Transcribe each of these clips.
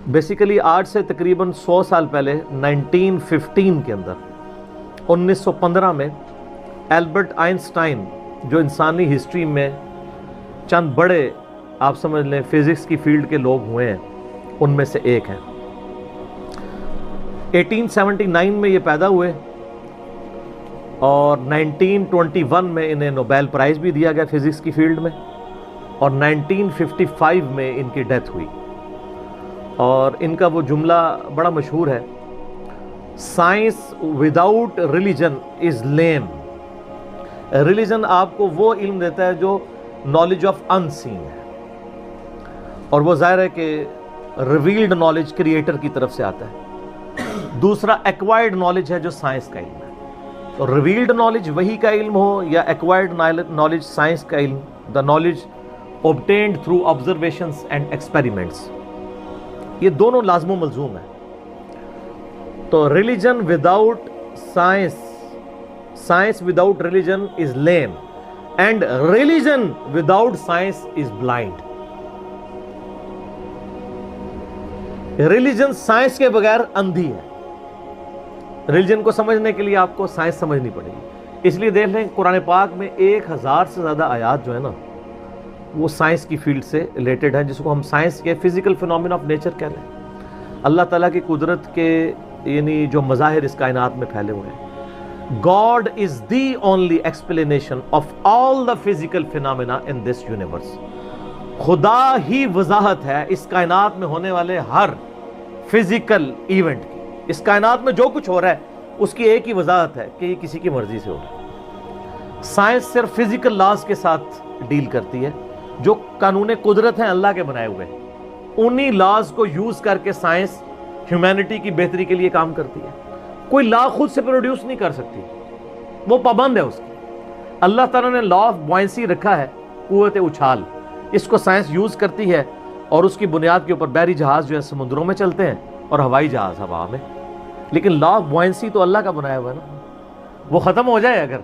Basically آج سے تقریباً 100 سال پہلے 1915 کے اندر 1915 میں البرٹ آئنسٹائن جو انسانی ہسٹری میں چند بڑے آپ سمجھ لیں فزکس کی فیلڈ کے لوگ ہوئے ہیں ان میں سے ایک ہیں. 1879 میں یہ پیدا ہوئے اور 1921 میں انہیں نوبیل پرائز بھی دیا گیا فزکس کی فیلڈ میں اور 1955 میں ان کی ڈیتھ ہوئی. اور ان کا وہ جملہ بڑا مشہور ہے, science without religion is lame. Religion آپ کو وہ علم دیتا ہے جو نالج آف ان سین ہے, اور وہ ظاہر ہے کہ ریویلڈ نالج کریٹر کی طرف سے آتا ہے. دوسرا ایکوائرڈ نالج ہے جو سائنس کا علم ہے. تو ریویلڈ نالج وہی کا علم ہو یا ایکوائرڈ نالج سائنس کا علم, the knowledge obtained through observations and experiments, یہ دونوں لازم و ملزوم ہیں. تو religion without science, science without religion is lame, and religion without science is blind. Religion science کے بغیر اندھی ہے. ریلیجن کو سمجھنے کے لیے آپ کو سائنس سمجھنی پڑے گی. اس لیے دیکھ لیں قرآن پاک میں 1000 سے زیادہ آیات جو ہے نا وہ سائنس کی فیلڈ سے ریلیٹڈ ہیں, جس کو ہم سائنس کے فزیکل فینومینا آف نیچر کہہ لیں. اللہ تعالیٰ کی قدرت کے یعنی جو مظاہر اس کائنات میں پھیلے ہوئے ہیں. God is the only explanation of all the physical phenomena in this universe. خدا ہی وضاحت ہے اس کائنات میں ہونے والے ہر فزیکل ایونٹ کی. اس کائنات میں جو کچھ ہو رہا ہے اس کی ایک ہی وضاحت ہے کہ یہ کسی کی مرضی سے ہو رہا ہے. سائنس صرف فزیکل لاز کے ساتھ ڈیل کرتی ہے, جو قانون قدرت ہیں اللہ کے بنائے ہوئے, انہی لاز کو یوز کر کے سائنس ہیومینٹی کی بہتری کے لیے کام کرتی ہے. کوئی لا خود سے پروڈیوس نہیں کر سکتی, وہ پابند ہے اس کی. اللہ تعالیٰ نے لا آف بوائنسی رکھا ہے, قوت اچھال, اس کو سائنس یوز کرتی ہے اور اس کی بنیاد کے اوپر بحری جہاز جو ہے سمندروں میں چلتے ہیں اور ہوائی جہاز ہوا میں. لیکن لا آف بوائنسی تو اللہ کا بنایا ہوا ہے نا, وہ ختم ہو جائے. اگر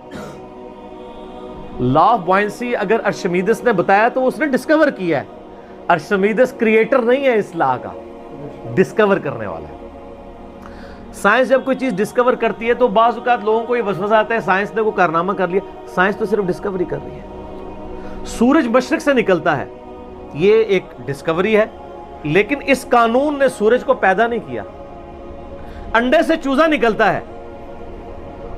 لا آف بوائنسی اگر ارشمیدس نے بتایا تو اس نے ڈسکور کیا ہے. ارشمیدس کریٹر نہیں ہے اس لا کا, ڈسکور کرنے والا ہے. سائنس جب کوئی چیز ڈسکور کرتی ہے تو بعض اوقات لوگوں کو یہ وسوسہ آتا ہے سائنس نے کوئی کارنامہ کر لیا. سائنس تو صرف ڈسکوری کر رہی ہے. سورج مشرق سے نکلتا ہے, یہ ایک ڈسکوری ہے, لیکن اس قانون نے سورج کو پیدا نہیں کیا. انڈے سے چوزا نکلتا ہے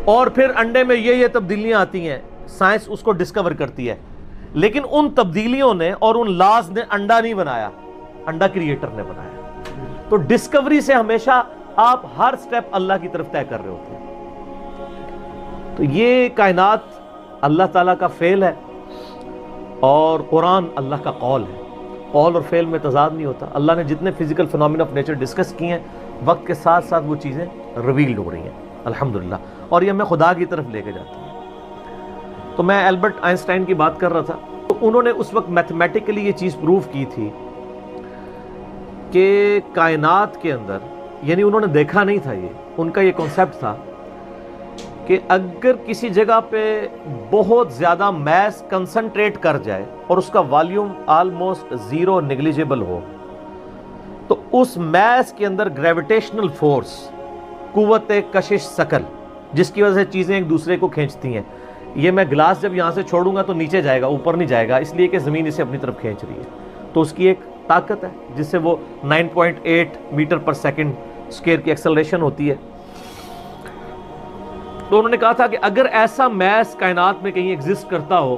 اور پھر انڈے میں یہ تبدیلیاں آتی ہیں, سائنس اس کو ڈسکور کرتی ہے, لیکن ان تبدیلیوں نے اور ان لاز نے انڈا نہیں بنایا, انڈا کریٹر نے بنایا. تو ڈسکوری سے ہمیشہ آپ ہر سٹیپ اللہ کی طرف طے کر رہے ہوتے ہیں. تو یہ کائنات اللہ تعالیٰ کا فعل ہے اور قرآن اللہ کا قول ہے. قول اور فعل میں تضاد نہیں ہوتا. اللہ نے جتنے physical phenomena of nature discuss کیے ہیں, وقت کے ساتھ ساتھ وہ چیزیں ریویلڈ ہو رہی ہیں الحمدللہ, اور یہ ہمیں خدا کی طرف لے کے جاتی ہیں. تو میں البرٹ آئنسٹائن کی بات کر رہا تھا, تو انہوں نے اس وقت میتھمیٹیکلی یہ چیز پروف کی تھی کہ کائنات کے اندر, یعنی انہوں نے دیکھا نہیں تھا, یہ ان کا یہ کنسیپٹ تھا کہ اگر کسی جگہ پہ بہت زیادہ میس کنسنٹریٹ کر جائے اور اس کا والیوم آلموسٹ زیرو نیگلیجیبل ہو, تو اس میس کے اندر گریویٹیشنل فورس, قوت کشش ثقل, جس کی وجہ سے چیزیں ایک دوسرے کو کھینچتی ہیں. یہ میں گلاس جب یہاں سے چھوڑوں گا تو نیچے جائے گا, اوپر نہیں جائے گا, اس لیے کہ زمین اسے اپنی طرف کھینچ رہی ہے. تو اس کی ایک طاقت ہے جس سے وہ 9.8 میٹر پر سیکنڈ اسکوائر کی ایکسلریشن ہوتی ہے. تو انہوں نے کہا تھا کہ اگر ایسا میس کائنات میں کہیں ایگزسٹ کرتا ہو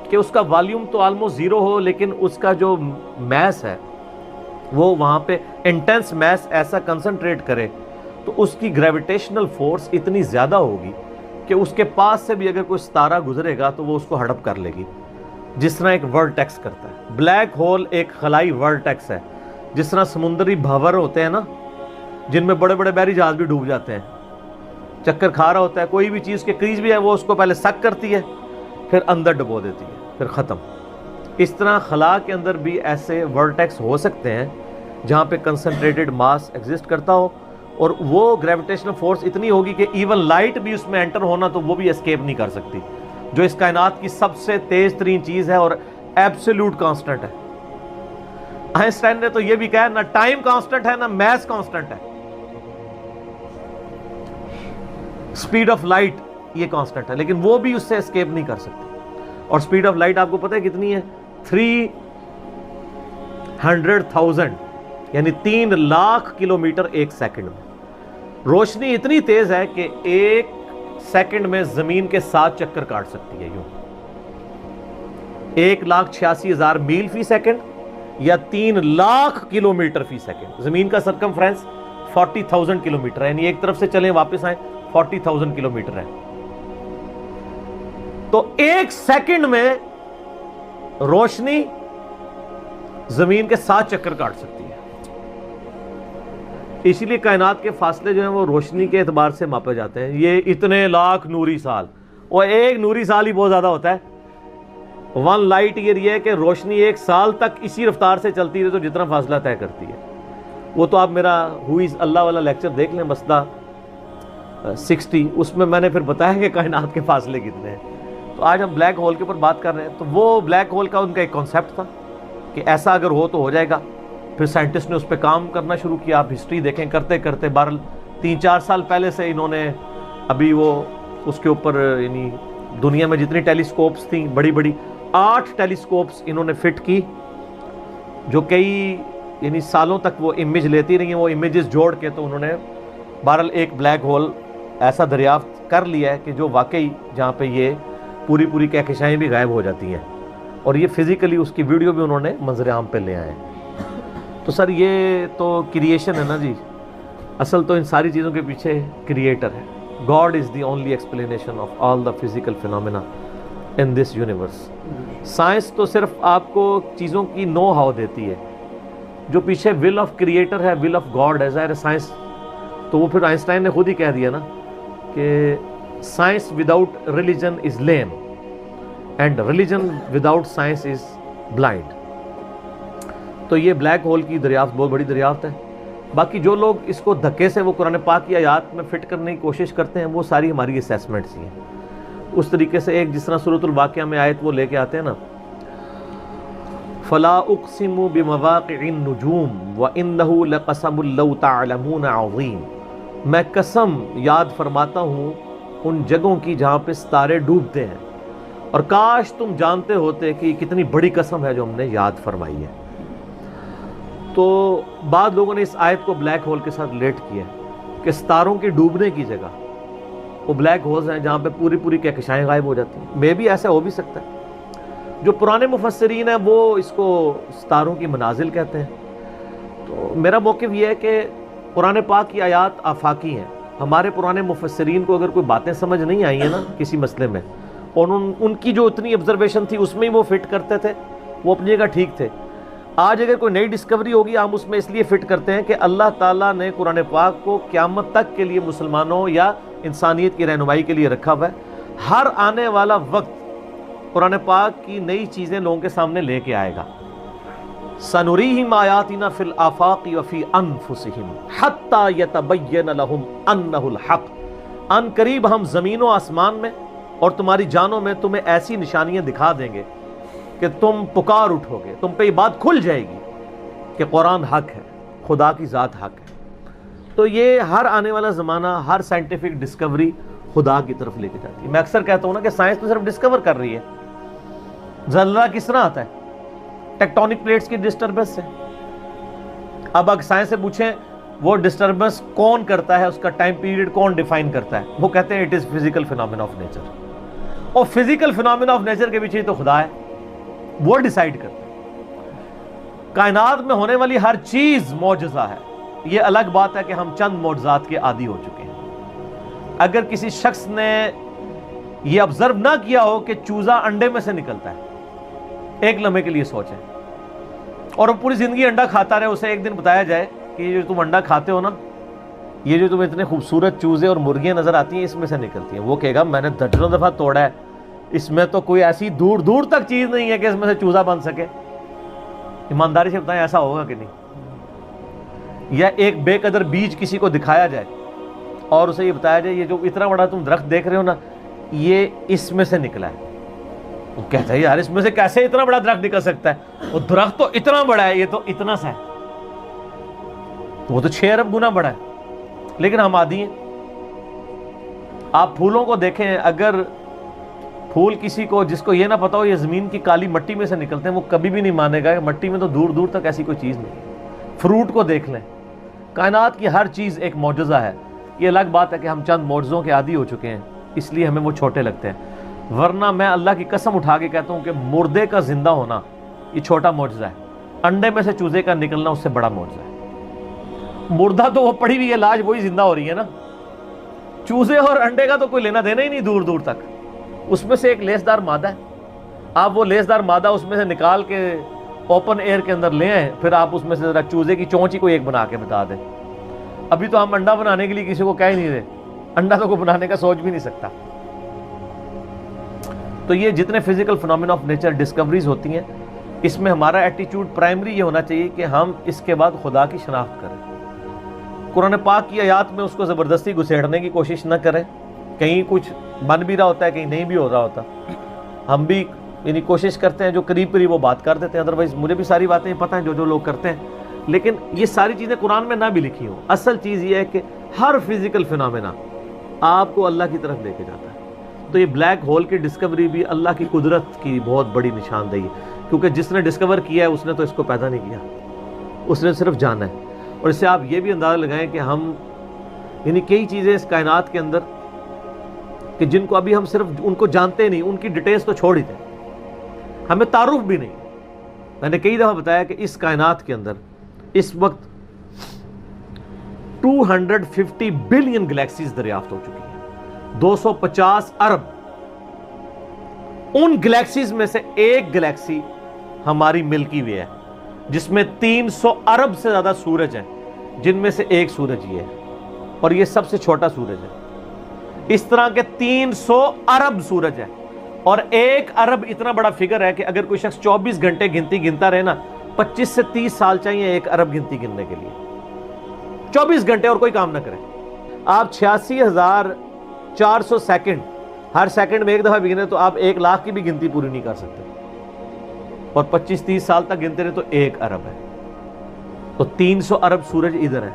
کہ اس کا والیوم تو آلموسٹ زیرو ہو, لیکن اس کا جو میس ہے وہ وہاں پہ انٹینس میس ایسا کنسنٹریٹ کرے, تو اس کی گریویٹیشنل فورس اتنی زیادہ ہوگی کہ اس کے پاس سے بھی اگر کوئی ستارہ گزرے گا تو وہ اس کو ہڑپ کر لے گی, جس طرح ایک ورٹیکس کرتا ہے. بلیک ہول ایک خلائی ورٹیکس ہے, جس طرح سمندری بھنور ہوتے ہیں نا, جن میں بڑے بڑے بحری جہاز بھی ڈوب جاتے ہیں, چکر کھا رہا ہوتا ہے, کوئی بھی چیز کے قریب بھی ہے وہ اس کو پہلے سک کرتی ہے, پھر اندر ڈبو دیتی ہے, پھر ختم. اس طرح خلا کے اندر بھی ایسے ورٹیکس ہو سکتے ہیں جہاں پہ کنسنٹریٹڈ ماس ایگزسٹ کرتا ہو, اور وہ گریویٹیشنل فورس اتنی ہوگی کہ ایون لائٹ بھی اس میں انٹر ہونا تو وہ بھی اسکیپ نہیں کر سکتی, جو اس کائنات کی سب سے تیز ترین چیز ہے اور ایبسولوٹ کانسٹنٹ ہے. آئنسٹائن نے تو یہ بھی کہا نہ ٹائم کانسٹنٹ ہے نہ میس کانسٹنٹ ہے، سپیڈ آف لائٹ یہ کانسٹنٹ ہے، لیکن وہ بھی اس سے اسکیپ نہیں کر سکتے. اور سپیڈ آف لائٹ آپ کو پتہ ہے کتنی ہے؟ 300,000 یعنی 3 لاکھ کلومیٹر ایک سیکنڈ میں. روشنی اتنی تیز ہے کہ ایک سیکنڈ میں زمین کے 7 چکر کاٹ سکتی ہے. یوں 1,86,000 میل فی سیکنڈ یا 3 لاکھ کلومیٹر فی سیکنڈ. زمین کا سرکمفرنس 40,000 کلومیٹر ہے، یعنی ایک طرف سے چلیں واپس آئیں 40,000 کلومیٹر ہے. تو ایک سیکنڈ میں روشنی زمین کے 7 چکر کاٹ سکتی ہے. اسی لیے کائنات کے فاصلے جو ہیں وہ روشنی کے اعتبار سے ماپے جاتے ہیں. یہ اتنے لاکھ نوری سال، اور ایک نوری سال ہی بہت زیادہ ہوتا ہے. 1 لائٹ ایئر یہ ہے کہ روشنی 1 سال تک اسی رفتار سے چلتی ہے تو جتنا فاصلہ طے کرتی ہے. وہ تو آپ میرا ہوئیز اللہ والا لیکچر دیکھ لیں، مسئلہ 60، اس میں میں نے پھر بتایا کہ کائنات کے فاصلے کتنے ہیں. تو آج ہم بلیک ہول کے اوپر بات کر رہے ہیں. تو وہ بلیک ہول کا ان کا ایک کانسیپٹ تھا کہ ایسا اگر ہو تو ہو جائے گا. پھر سائنٹسٹ نے اس پہ کام کرنا شروع کیا. آپ ہسٹری دیکھیں کرتے کرتے 3-4 سال پہلے سے انہوں نے ابھی وہ اس کے اوپر یعنی دنیا میں جتنی ٹیلیسکوپس تھیں بڑی بڑی 8 ٹیلیسکوپس انہوں نے فٹ کی جو کئی یعنی سالوں تک وہ امیج لیتی رہی ہیں. وہ امیجز جوڑ کے تو انہوں نے بہرحال ایک بلیک ہول ایسا دریافت کر لیا ہے کہ جو واقعی جہاں پہ یہ پوری کہکشائیں بھی غائب ہو جاتی ہیں. اور یہ فزیکلی اس کی ویڈیو بھی انہوں نے منظر عام پہ لے آئے. تو سر یہ تو کریشن ہے نا جی، اصل تو ان ساری چیزوں کے پیچھے کریٹر ہے. God is the only explanation of all the physical phenomena in this universe. Science تو صرف آپ کو چیزوں کی نو ہاؤ دیتی ہے، جو پیچھے ول آف کریٹر ہے، ول آف گاڈ ہے. ظاہر سائنس تو وہ پھر آئنسٹائن نے خود ہی کہہ دیا نا کہ science without religion is lame and religion without science is blind. تو یہ بلیک ہول کی دریافت بہت بڑی دریافت ہے. باقی جو لوگ اس کو دھکے سے وہ قرآن پاک کی آیات میں فٹ کرنے کی کوشش کرتے ہیں وہ ساری ہماری اسیسمنٹس ہی ہیں. اس طریقے سے ایک جس طرح سورۃ الواقعہ میں آیت وہ لے کے آتے ہیں نا، فَلَا أُقْسِمُ بِمَوَاقِعِ النُّجُومِ وَإِنَّهُ لَقَسَمٌ لَوْ تَعْلَمُونَ عَظِيمٌ. میں قسم یاد فرماتا ہوں ان جگہوں کی جہاں پہ ستارے ڈوبتے ہیں، اور کاش تم جانتے ہوتے کہ یہ کتنی بڑی قسم ہے جو ہم نے یاد فرمائی ہے. تو بعض لوگوں نے اس آیت کو بلیک ہول کے ساتھ ریلیٹ کیا ہے کہ ستاروں کے ڈوبنے کی جگہ وہ بلیک ہولز ہیں جہاں پہ پوری کہکشائیں غائب ہو جاتی ہیں. میں بھی ایسا ہو بھی سکتا ہے. جو پرانے مفسرین ہیں وہ اس کو ستاروں کی منازل کہتے ہیں. تو میرا موقف یہ ہے کہ قرآن پاک کی آیات آفاقی ہیں. ہمارے پرانے مفسرین کو اگر کوئی باتیں سمجھ نہیں آئی ہیں نا کسی مسئلے میں، اور ان کی جو اتنی آبزرویشن تھی اس میں ہی وہ فٹ کرتے تھے، وہ اپنی جگہ ٹھیک تھے. آج اگر کوئی نئی ڈسکوری ہوگی ہم اس میں اس لیے فٹ کرتے ہیں کہ اللہ تعالیٰ نے قرآن پاک کو قیامت تک کے لیے مسلمانوں یا انسانیت کی رہنمائی کے لیے رکھا ہوا ہے. ہر آنے والا وقت قرآن پاک کی نئی چیزیں لوگوں کے سامنے لے کے آئے گا. سَنُرِيهِمْ آيَاتِنَا فِي الْآفَاقِ وَفِي أَنفُسِهِمْ حَتَّى يَتَبَيَّنَ لَهُمْ أَنَّهُ الْحَقُّ. ان قریب ہم زمین و آسمان میں اور تمہاری جانوں میں تمہیں ایسی نشانیاں دکھا دیں گے کہ تم پکار اٹھو گے، تم پہ یہ بات کھل جائے گی کہ قرآن حق ہے، خدا کی ذات حق ہے. تو یہ ہر آنے والا زمانہ ہر سائنٹیفک ڈسکوری خدا کی طرف لے کے جاتی ہے. میں اکثر کہتا ہوں نا کہ سائنس تو صرف ڈسکور کر رہی ہے. زلزلہ کس طرح آتا ہے؟ ٹیکٹونک پلیٹس کی ڈسٹربنس سے. اب اگر سائنس سے پوچھیں وہ ڈسٹربنس کون کرتا ہے، اس کا ٹائم پیریڈ کون ڈیفائن کرتا ہے، وہ کہتے ہیں it is physical phenomena of nature. اور فزیکل فینومینا آف نیچر کے پیچھے تو خدا ہے، وہ ڈیسائیڈ کرتا ہے. کائنات میں ہونے والی ہر چیز معجزہ ہے. یہ الگ بات ہے کہ ہم چند معجزات کے عادی ہو چکے ہیں. اگر کسی شخص نے یہ آبزرو نہ کیا ہو کہ چوزا انڈے میں سے نکلتا ہے، ایک لمحے کے لیے سوچیں، اور وہ پوری زندگی انڈا کھاتا رہے، اسے ایک دن بتایا جائے کہ یہ جو تم انڈا کھاتے ہو نا، یہ جو تمہیں اتنے خوبصورت چوزے اور مرغیاں نظر آتی ہیں اس میں سے نکلتی ہیں، وہ کہے گا میں نے درجنوں دفعہ توڑا ہے، اس میں تو کوئی ایسی دور دور تک چیز نہیں ہے کہ اس میں سے چوزا بن سکے. ایمانداری سے بتائیں ایسا ہوگا کہ نہیں؟ یا ایک بے قدر بیج کسی کو دکھایا جائے اور اسے یہ بتایا جائے یہ جو اتنا بڑا تم درخت دیکھ رہے ہو نا، یہ اس میں سے نکلا ہے، وہ کہتا ہے یار اس میں سے کیسے اتنا بڑا درخت نکل سکتا ہے؟ وہ درخت تو اتنا بڑا ہے، یہ تو اتنا سا ہے، وہ تو 6 ارب گنا بڑا ہے، لیکن ہم عادی ہیں۔ آپ پھولوں کو دیکھیں، اگر پھول کسی کو جس کو یہ نہ پتا ہو یہ زمین کی کالی مٹی میں سے نکلتے ہیں، وہ کبھی بھی نہیں مانے گا کہ مٹی میں تو دور دور تک ایسی کوئی چیز نہیں۔ فروٹ کو دیکھ لیں، کائنات کی ہر چیز ایک معجزہ ہے۔ یہ الگ بات ہے کہ ہم چند معجزوں کے عادی ہو چکے ہیں، اس لیے ہمیں وہ چھوٹے لگتے ہیں، ورنہ میں اللہ کی قسم اٹھا کے کہتا ہوں کہ مردے کا زندہ ہونا یہ چھوٹا معجزہ ہے، انڈے میں سے چوزے کا نکلنا اس سے بڑا معجزہ ہے۔ مردہ تو وہ پڑی ہوئی ہے لاش، وہی زندہ ہو رہی ہے نا، چوزے اور انڈے کا تو کوئی لینا دینا ہی نہیں دور دور تک۔ اس میں سے ایک لیسدار مادہ ہے، آپ وہ لیسدار مادہ اس میں سے نکال کے اوپن ایئر کے اندر لے آئیں، پھر آپ اس میں سے ذرا چوزے کی چونچ ہی کوئی ایک بنا کے بتا دیں۔ ابھی تو ہم انڈا بنانے کے لیے کسی کو کہہ ہی نہیں رہے، انڈا تو کوئی بنانے کا سوچ بھی نہیں سکتا۔ تو یہ جتنے physical phenomena of nature discoveries ہوتی ہیں، اس میں ہمارا ایٹیٹیوڈ پرائمری یہ ہونا چاہیے کہ ہم اس کے بعد خدا کی شناخت کریں۔ قرآن پاک کی آیات میں اس کو زبردستی گھسیڑنے کی کوشش نہ کریں، کہیں کچھ بن بھی رہا ہوتا ہے، کہیں نہیں بھی ہو رہا ہوتا، ہم بھی یعنی کوشش کرتے ہیں جو قریب قریب وہ بات کر دیتے ہیں، ادروائز مجھے بھی ساری باتیں پتہ ہیں جو لوگ کرتے ہیں، لیکن یہ ساری چیزیں قرآن میں نہ بھی لکھی ہوں۔ اصل چیز یہ ہے کہ ہر فزیکل فنومینا آپ کو اللہ کی طرف لے کے جاتا ہے۔ تو یہ بلیک ہول کی ڈسکوری بھی اللہ کی قدرت کی بہت بڑی نشاندہی ہے، کیونکہ جس نے ڈسکور کیا ہے اس نے تو اس کو پیدا نہیں کیا، اس نے صرف جانا ہے۔ اور اس سے آپ یہ بھی اندازہ لگائیں کہ ہم یعنی کئی چیزیں اس کائنات کے اندر کہ جن کو ابھی ہم صرف ان کو جانتے نہیں، ان کی ڈیٹیلز تو چھوڑ ہی دیں، ہمیں تعارف بھی نہیں۔ میں نے کئی دفعہ بتایا کہ اس کائنات کے اندر اس وقت 250 بلین گلیکسیز دریافت ہو چکی ہیں، 250 ارب۔ ان گلیکسیز میں سے ایک گلیکسی ہماری ملکی وے ہے، جس میں 300 ارب سے زیادہ سورج ہیں، جن میں سے ایک سورج یہ ہے، اور یہ سب سے چھوٹا سورج ہے۔ اس طرح کے 300 ارب سورج ہے، اور 1 ارب اتنا بڑا فگر ہے کہ اگر کوئی شخص 24 گھنٹے گنتی گنتا رہے نا، 25 سے 30 سال چاہیے 1 ارب گنتی گننے کے لیے، 24 گھنٹے اور کوئی کام نہ کرے۔ آپ 86,400 سیکنڈ، ہر سیکنڈ میں ایک دفعہ بھی گنے تو آپ 1 لاکھ کی بھی گنتی پوری نہیں کر سکتے، اور 25-30 سال تک گنتے رہے تو 1 ارب ہے۔ تو 300 ارب سورج ادھر ہے،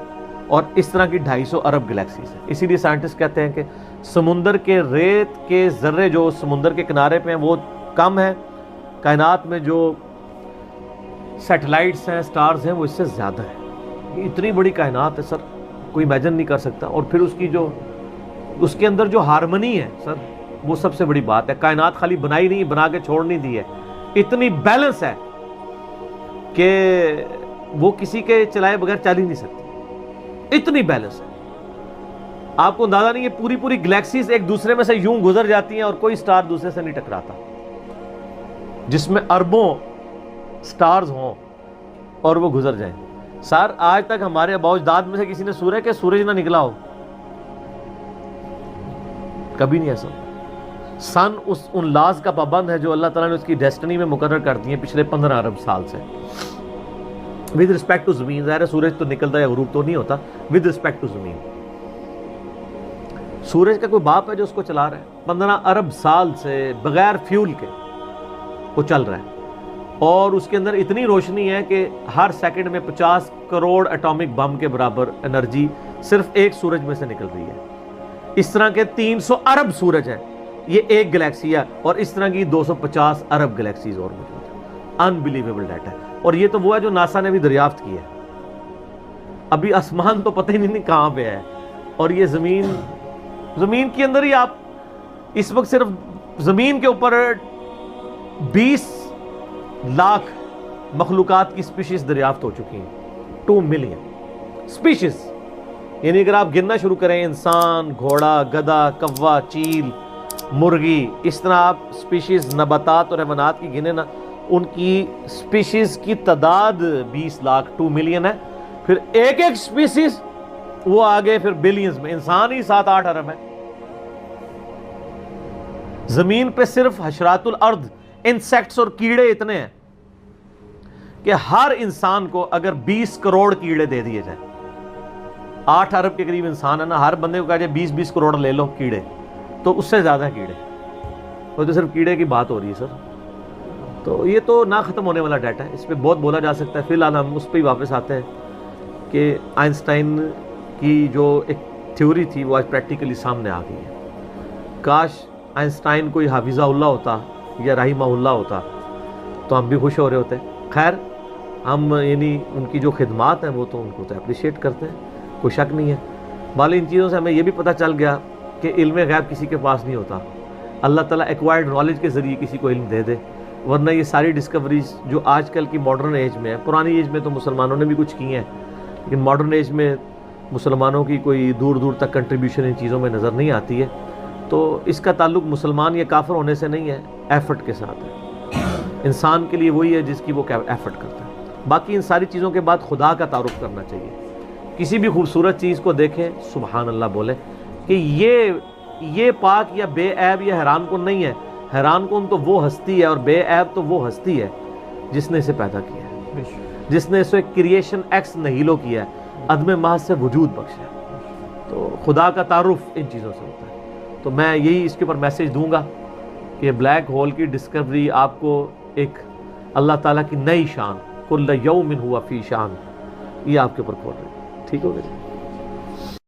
اور اس طرح کی 250 ارب گلیکسیز ہیں۔ اسی لیے سائنٹسٹ کہتے ہیں کہ سمندر کے ریت کے ذرے جو سمندر کے کنارے پہ ہیں وہ کم ہیں، کائنات میں جو سیٹلائٹس ہیں، سٹارز ہیں، وہ اس سے زیادہ ہیں۔ یہ اتنی بڑی کائنات ہے سر، کوئی امیجن نہیں کر سکتا۔ اور پھر اس کے اندر جو ہارمنی ہے سر، وہ سب سے بڑی بات ہے۔ کائنات خالی بنائی نہیں، بنا کے چھوڑ نہیں دی ہے، اتنی بیلنس ہے کہ وہ کسی کے چلائے بغیر چل ہی نہیں سکتی، اتنی بیلنس ہے۔ آپ کو اندازہ نہیں ہے، پوری گلیکسیز ایک دوسرے میں سے یوں گزر جاتی ہیں اور کوئی سٹار دوسرے سے نہیں ٹکراتا، جس میں اربوں سٹارز ہوں اور وہ گزر جائیں۔ سر آج تک ہمارے آباء و اجداد میں سے کسی نے سورج نہ نکلا ہو، کبھی نہیں ایسا۔ سن ان لاز کا پابند ہے جو اللہ تعالیٰ نے اس کی ڈیسٹنی میں مقرر کر دی ہیں پچھلے 15 ارب سال سے۔ ود رسپیکٹ ٹو زمین، ظاہر ہے سورج تو نکلتا یا غروب تو نہیں ہوتا، ود رسپیکٹ ٹو زمین۔ سورج کا کوئی باپ ہے جو اس کو چلا رہا ہے، 15 ارب سال سے بغیر فیول کے وہ چل رہا ہے، اور اس کے اندر اتنی روشنی ہے کہ ہر سیکنڈ میں 50 کروڑ ایٹامک بم کے برابر انرجی صرف ایک سورج میں سے نکل رہی ہے۔ اس طرح کے 300 ارب سورج ہیں، یہ ایک گلیکسی ہے، اور اس طرح کی 250 ارب گلیکسیز اور موجود ہیں۔ انبلیویبل ڈیٹا ہے، اور یہ تو وہ ہے جو ناسا نے بھی دریافت کیا ہے۔ ابھی آسمان تو پتہ ہی نہیں کہاں پہ ہے، اور یہ زمین کے اندر ہی آپ اس وقت صرف زمین کے اوپر 20 لاکھ مخلوقات کی سپیشیز دریافت ہو چکی ہیں، 2 ملین سپیشیز۔ یعنی اگر آپ گننا شروع کریں، انسان، گھوڑا، گدھا، کوا، چیل، مرغی، اس طرح آپ سپیشیز نباتات اور حیوانات کی گنے نا، ان کی سپیشیز کی تعداد 20 لاکھ 2 ملین ہے۔ پھر ایک سپیشیز وہ آگے پھر بلینز میں، انسان ہی 7-8 ارب ہے۔ زمین پہ صرف حشرات الارض، انسیکٹس اور کیڑے اتنے ہیں کہ ہر انسان کو اگر 20 کروڑ کیڑے دے دیے جائیں، 8 ارب کے قریب انسان ہے نا، ہر بندے کو کہا جائے 20 کروڑ لے لو کیڑے، تو اس سے زیادہ کیڑے، وہ تو صرف کیڑے کی بات ہو رہی ہے سر۔ تو یہ تو نہ ختم ہونے والا ڈیٹا ہے، اس پہ بہت بولا جا سکتا ہے. فی الحال ہم اس پہ ہی واپس آتے ہیں کہ آئنسٹائن کی جو ایک تھیوری تھی وہ آج پریکٹیکلی سامنے آ گئی ہے. کاش آئنسٹائن کوئی حافظہ اللہ ہوتا یا رحمہ اللہ ہوتا تو ہم بھی خوش ہو رہے ہوتے. خیر ہم یعنی ان کی جو خدمات ہیں وہ تو ان کو تو اپریشیٹ کرتے ہیں، کوئی شک نہیں ہے. بالی ان چیزوں سے ہمیں یہ بھی پتہ چل گیا کہ علم غیب کسی کے پاس نہیں ہوتا. اللہ تعالیٰ ایکوائرڈ نالج کے ذریعے کسی کو علم دے دے، ورنہ یہ ساری ڈسکوریز جو آج کل کی ماڈرن ایج میں ہے، پرانی ایج میں تو مسلمانوں نے بھی کچھ کی ہیں، لیکن ماڈرن ایج میں مسلمانوں کی کوئی دور دور تک کنٹریبیوشن ان چیزوں میں نظر نہیں آتی ہے. تو اس کا تعلق مسلمان یا کافر ہونے سے نہیں ہے، ایفرٹ کے ساتھ ہے. انسان کے لیے وہی ہے جس کی وہ ایفرٹ کرتا ہے. باقی ان ساری چیزوں کے بعد خدا کا تعارف کرنا چاہیے. کسی بھی خوبصورت چیز کو دیکھیں سبحان اللہ بولیں کہ یہ پاک یا بے عیب یا حیران کن نہیں ہے. حیران کن تو وہ ہستی ہے اور بے عیب تو وہ ہستی ہے جس نے اسے پیدا کیا ہے، جس نے اسے کریشن ایکس نہیلو کیا ہے، عدم محض سے وجود بخشا ہے. تو خدا کا تعارف ان چیزوں سے ہوتا ہے. تو میں یہی اس کے اوپر میسیج دوں گا کہ بلیک ہول کی ڈسکوری آپ کو ایک اللہ تعالیٰ کی نئی شان، کل یوم ہوا فی شان، یہ آپ کے اوپر کھول رہی ہے. ٹھیک ہو گیا.